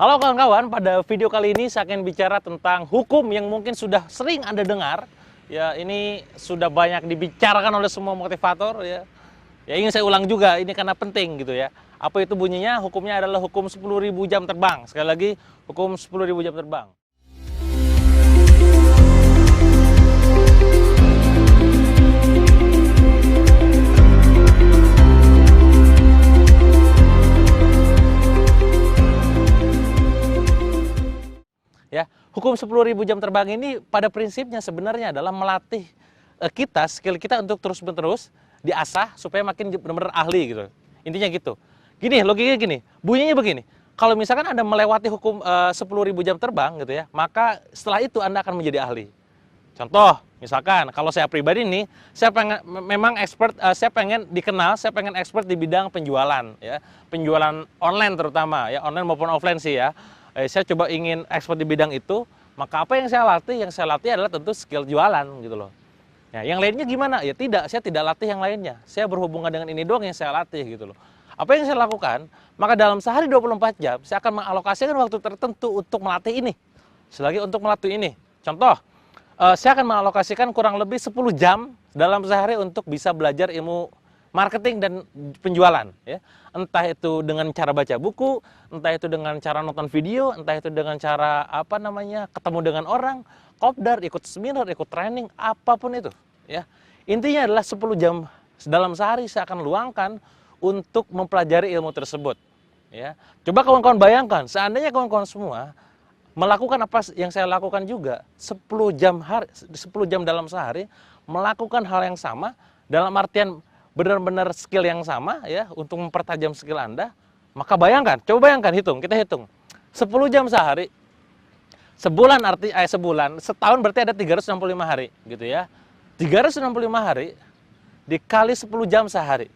Halo kawan-kawan, pada video kali ini saya akan bicara tentang hukum yang mungkin sudah sering Anda dengar. Ya, ini sudah banyak dibicarakan oleh semua motivator ya. Ya ingin saya ulang juga, ini karena penting gitu ya. Apa itu bunyinya? Hukumnya adalah hukum 10.000 jam terbang. Sekali lagi, hukum 10.000 jam terbang. Ya, hukum 10.000 jam terbang ini pada prinsipnya sebenarnya adalah melatih kita, skill kita untuk terus-menerus diasah supaya makin benar-benar ahli gitu. Intinya gitu. Gini, logikanya gini, bunyinya begini. Kalau misalkan Anda melewati hukum 10.000 jam terbang gitu ya, maka setelah itu Anda akan menjadi ahli. Contoh, misalkan kalau saya pribadi nih, saya pengen memang expert, saya pengen dikenal, saya pengen expert di bidang penjualan ya. Penjualan online terutama ya, online maupun offline sih ya. Saya coba ingin expert di bidang itu, maka apa yang saya latih? Yang saya latih adalah tentu skill jualan gitu loh. Ya, yang lainnya gimana? Ya tidak, saya tidak latih yang lainnya. Saya berhubungan dengan ini doang yang saya latih gitu loh. Apa yang saya lakukan? Maka dalam sehari 24 jam, saya akan mengalokasikan waktu tertentu untuk melatih ini. Selagi untuk melatih ini. Contoh, saya akan mengalokasikan kurang lebih 10 jam dalam sehari untuk bisa belajar ilmu marketing dan penjualan ya. Entah itu dengan cara baca buku, entah itu dengan cara nonton video, entah itu dengan cara ketemu dengan orang, kopdar, ikut seminar, ikut training, apapun itu ya. Intinya adalah 10 jam dalam sehari saya akan luangkan untuk mempelajari ilmu tersebut ya. Coba kawan-kawan bayangkan, seandainya kawan-kawan semua melakukan apa yang saya lakukan juga 10 jam dalam sehari, melakukan hal yang sama dalam artian benar-benar skill yang sama ya untuk mempertajam skill Anda, maka bayangkan, coba bayangkan, kita hitung 10 jam sehari, setahun berarti ada 365 hari gitu ya. 365 hari dikali 10 jam sehari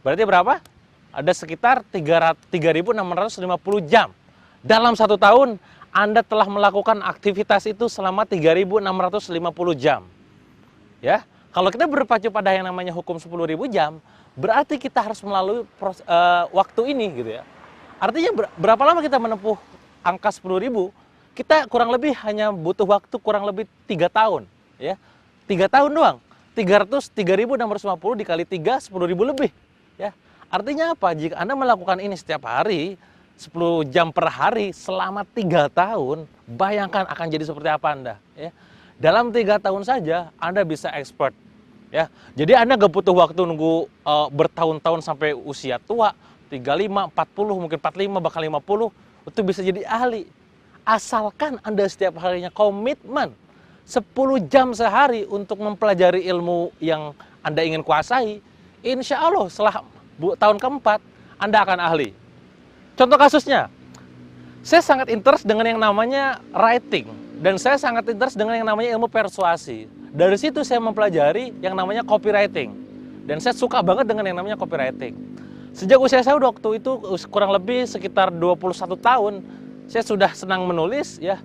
berarti berapa? Ada sekitar 3.650 jam. Dalam satu tahun Anda telah melakukan aktivitas itu selama 3.650 jam ya. Kalau kita berpacu pada yang namanya hukum 10.000 jam, berarti kita harus melalui waktu ini gitu ya. Artinya berapa lama kita menempuh angka 10.000? Kita kurang lebih hanya butuh waktu kurang lebih 3 tahun ya. 3 tahun doang. 3.650 dikali 3, 10.000 lebih ya. Artinya apa? Jika Anda melakukan ini setiap hari, 10 jam per hari selama 3 tahun, bayangkan akan jadi seperti apa Anda ya. Dalam 3 tahun saja Anda bisa expert ya. Jadi Anda gak butuh waktu nunggu bertahun-tahun sampai usia tua, 35, 40, mungkin 45, bahkan 50 itu bisa jadi ahli. Asalkan Anda setiap harinya komitmen 10 jam sehari untuk mempelajari ilmu yang Anda ingin kuasai, insya Allah setelah tahun keempat Anda akan ahli. Contoh kasusnya, saya sangat interest dengan yang namanya writing. Dan saya sangat interest dengan yang namanya ilmu persuasi. Dari situ saya mempelajari yang namanya copywriting. Dan saya suka banget dengan yang namanya copywriting. Sejak usia saya waktu itu kurang lebih sekitar 21 tahun, saya sudah senang menulis ya.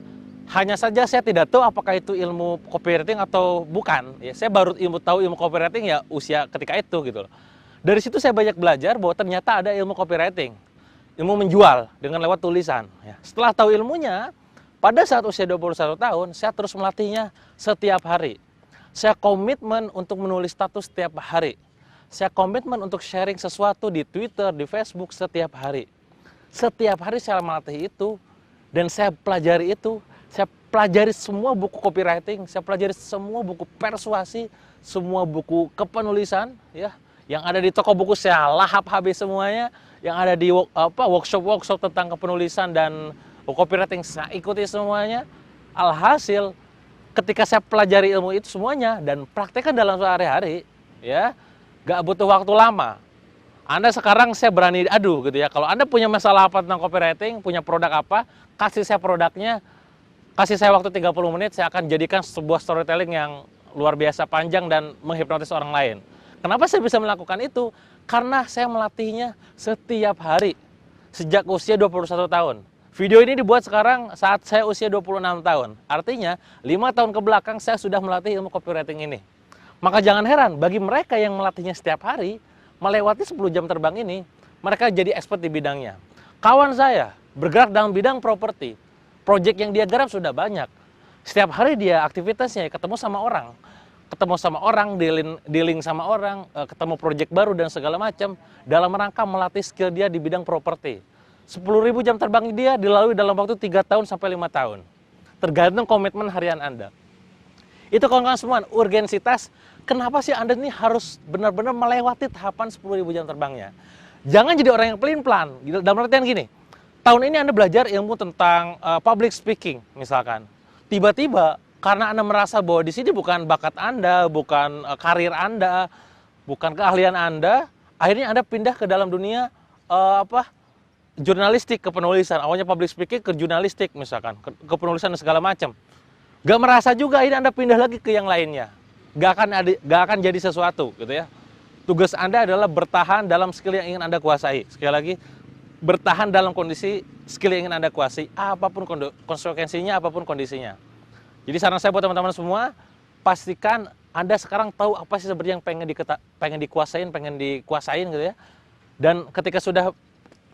Hanya saja saya tidak tahu apakah itu ilmu copywriting atau bukan. Ya, saya baru tahu ilmu copywriting ya usia ketika itu gitu loh. Dari situ saya banyak belajar bahwa ternyata ada ilmu copywriting. Ilmu menjual dengan lewat tulisan. Ya. Setelah tahu ilmunya, pada saat usia 21 tahun, saya terus melatihnya setiap hari. Saya komitmen untuk menulis status setiap hari. Saya komitmen untuk sharing sesuatu di Twitter, di Facebook setiap hari. Setiap hari saya melatih itu, dan saya pelajari itu. Saya pelajari semua buku copywriting, saya pelajari semua buku persuasi, semua buku kepenulisan, ya, yang ada di toko buku saya lahap habis semuanya, yang ada di workshop tentang kepenulisan dan copywriting saya ikuti semuanya. Alhasil ketika saya pelajari ilmu itu semuanya dan praktekkan dalam sehari-hari ya, gak butuh waktu lama. Anda sekarang saya berani adu gitu ya. Kalau Anda punya masalah apa tentang copywriting, punya produk apa, kasih saya produknya, kasih saya waktu 30 menit, saya akan jadikan sebuah storytelling yang luar biasa panjang dan menghipnotis orang lain. Kenapa saya bisa melakukan itu? Karena saya melatihnya setiap hari sejak usia 21 tahun. Video ini dibuat sekarang saat saya usia 26 tahun. Artinya, 5 tahun ke belakang saya sudah melatih ilmu copywriting ini. Maka jangan heran, bagi mereka yang melatihnya setiap hari, melewati 10 jam terbang ini, mereka jadi expert di bidangnya. Kawan saya, bergerak dalam bidang properti. Proyek yang dia garap sudah banyak. Setiap hari dia aktivitasnya ketemu sama orang, dealing sama orang, ketemu proyek baru dan segala macam dalam rangka melatih skill dia di bidang properti. 10.000 jam terbang dia dilalui dalam waktu 3 tahun sampai 5 tahun. Tergantung komitmen harian Anda. Itu kawan-kawan semua, urgensitas. Kenapa sih Anda ini harus benar-benar melewati tahapan 10.000 jam terbangnya? Jangan jadi orang yang pelin-pelan. Dalam artian gini, tahun ini Anda belajar ilmu tentang public speaking misalkan. Tiba-tiba karena Anda merasa bahwa di sini bukan bakat Anda, bukan karir Anda, bukan keahlian Anda, akhirnya Anda pindah ke dalam dunia jurnalistik, ke penulisan. Awalnya public speaking ke jurnalistik misalkan, ke penulisan dan segala macam. Gak merasa juga, ini Anda pindah lagi ke yang lainnya. Gak akan jadi sesuatu gitu ya. Tugas Anda adalah bertahan dalam skill yang ingin Anda kuasai. Sekali lagi, bertahan dalam kondisi skill yang ingin Anda kuasai, apapun konsekuensinya, apapun kondisinya. Jadi saran saya buat teman-teman semua, pastikan Anda sekarang tahu apa sih sebenarnya yang pengen dikuasain gitu ya. Dan ketika sudah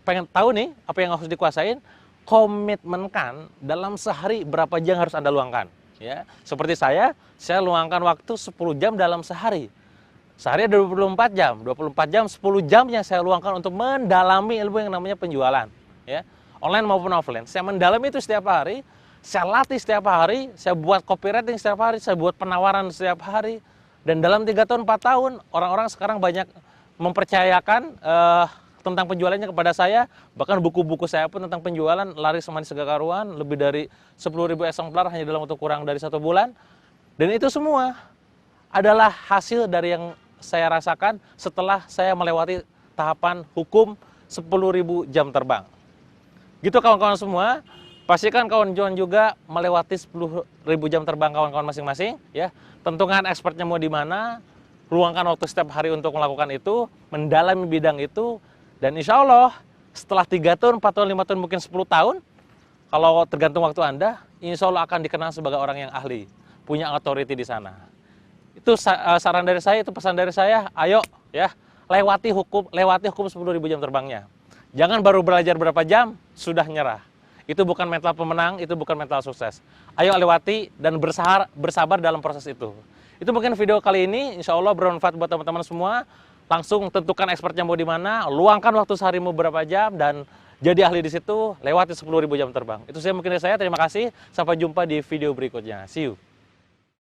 pengen tahu nih apa yang harus dikuasain, komitmenkan dalam sehari berapa jam harus Anda luangkan. Ya, seperti saya luangkan waktu 10 jam dalam sehari. Sehari ada 24 jam. 24 jam, 10 jamnya saya luangkan untuk mendalami ilmu yang namanya penjualan. Ya, online maupun offline. Saya mendalami itu setiap hari, saya latih setiap hari, saya buat copywriting setiap hari, saya buat penawaran setiap hari. Dan dalam 3 tahun, 4 tahun, orang-orang sekarang banyak mempercayakan tentang penjualannya kepada saya. Bahkan buku-buku saya pun tentang penjualan laris manis segagaruan, lebih dari 10.000 eksemplar hanya dalam waktu kurang dari 1 bulan. Dan itu semua adalah hasil dari yang saya rasakan setelah saya melewati tahapan hukum 10.000 jam terbang. Gitu kawan-kawan semua, pastikan kawan-kawan juga melewati 10.000 jam terbang kawan-kawan masing-masing ya. Tentukan expertnya mau di mana, luangkan waktu setiap hari untuk melakukan itu, mendalami bidang itu. Dan insya Allah setelah 3 tahun, 4 tahun, 5 tahun, mungkin 10 tahun, kalau tergantung waktu Anda, insya Allah akan dikenal sebagai orang yang ahli, punya authority di sana. Itu saran dari saya, itu pesan dari saya, ayo ya, lewati hukum 10.000 jam terbangnya. Jangan baru belajar berapa jam, sudah nyerah. Itu bukan mental pemenang, itu bukan mental sukses. Ayo lewati dan bersabar dalam proses itu. Itu mungkin video kali ini, insya Allah bermanfaat buat teman-teman semua. Langsung tentukan expertnya mau di mana, luangkan waktu seharimu berapa jam, dan jadi ahli di situ, lewati 10.000 jam terbang. Itu saya mungkin dari saya, terima kasih. Sampai jumpa di video berikutnya. See you.